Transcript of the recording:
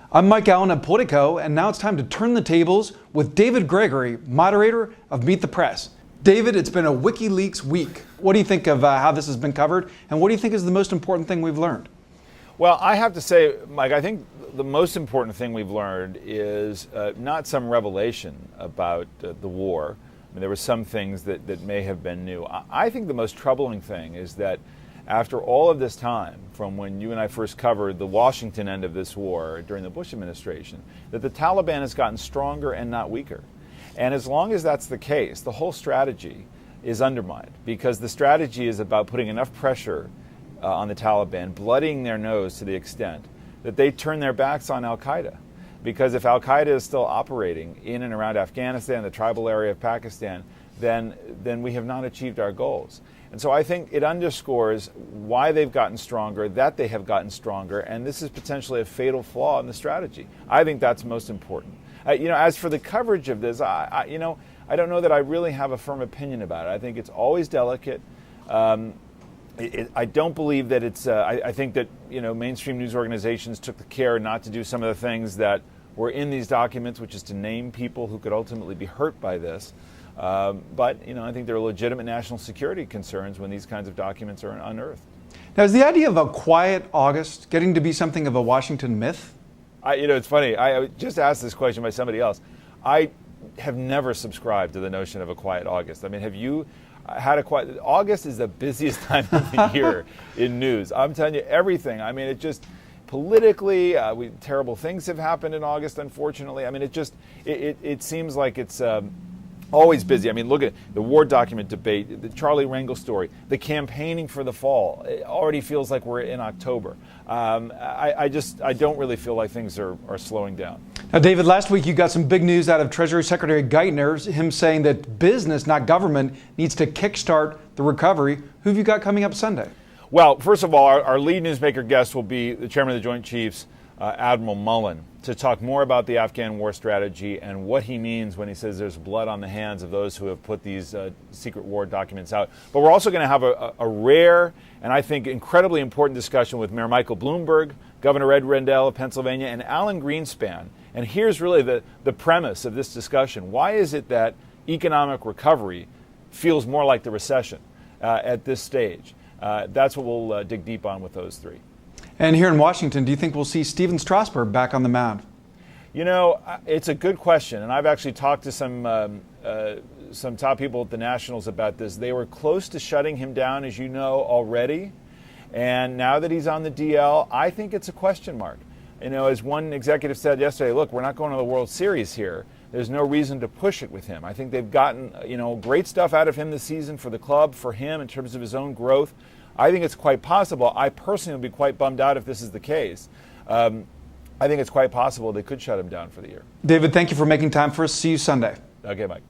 I'm Mike Allen at Politico, and now it's time to turn the tables with David Gregory, moderator of Meet the Press. David, it's been a WikiLeaks week. What do you think of how this has been covered, and what do you think is the most important thing we've learned? Well, I have to say, Mike, I think the most important thing we've learned is not some revelation about the war. I mean, there were some things that may have been new. I think the most troubling thing is that after all of this time, from when you and I first covered the Washington end of this war during the Bush administration, that the Taliban has gotten stronger and not weaker. And as long as that's the case, the whole strategy is undermined, because the strategy is about putting enough pressure on the Taliban, bloodying their nose to the extent that they turn their backs on al-Qaeda. Because if al-Qaeda is still operating in and around Afghanistan, the tribal area of Pakistan, then we have not achieved our goals. And so I think it underscores why they've gotten stronger, that they have gotten stronger, and this is potentially a fatal flaw in the strategy. I think that's most important. As for the coverage of this, I don't know that I really have a firm opinion about it. I think it's always delicate. I don't believe that it's. I think that mainstream news organizations took the care not to do some of the things that were in these documents, which is to name people who could ultimately be hurt by this. But I think there are legitimate national security concerns when these kinds of documents are unearthed. Now, is the idea of a quiet August getting to be something of a Washington myth? It's funny. I just asked this question by somebody else. I have never subscribed to the notion of a quiet August. I mean, have you had a quiet? August is the busiest time of the year in news. I'm telling you, everything. I mean, it just politically, terrible things have happened in August, unfortunately. I mean, it seems like it's always busy. I mean, look at the War document debate, the Charlie Rangel story, the campaigning for the fall. It already feels like we're in October. I don't really feel like things are slowing down. Now, David, last week you got some big news out of Treasury Secretary Geithner, him saying that business, not government, needs to kickstart the recovery. Who have you got coming up Sunday? Well, first of all, our lead newsmaker guest will be the Chairman of the Joint Chiefs, Admiral Mullen, to talk more about the Afghan war strategy and what he means when he says there's blood on the hands of those who have put these secret war documents out. But we're also going to have a rare and I think incredibly important discussion with Mayor Michael Bloomberg, Governor Ed Rendell of Pennsylvania, and Alan Greenspan. And here's really the premise of this discussion. Why is it that economic recovery feels more like the recession at this stage? That's what we'll dig deep on with those three. And here in Washington, do you think we'll see Stephen Strasburg back on the mound? It's a good question, and I've actually talked to some top people at the Nationals about this. They were close to shutting him down, as you know, already, and now that he's on the DL, I think it's a question mark. As one executive said yesterday, look, we're not going to the World Series here. There's no reason to push it with him. I think they've gotten great stuff out of him this season for the club, for him in terms of his own growth. I think it's quite possible. I personally would be quite bummed out if this is the case. I think it's quite possible they could shut him down for the year. David, thank you for making time for us. See you Sunday. Okay, Mike.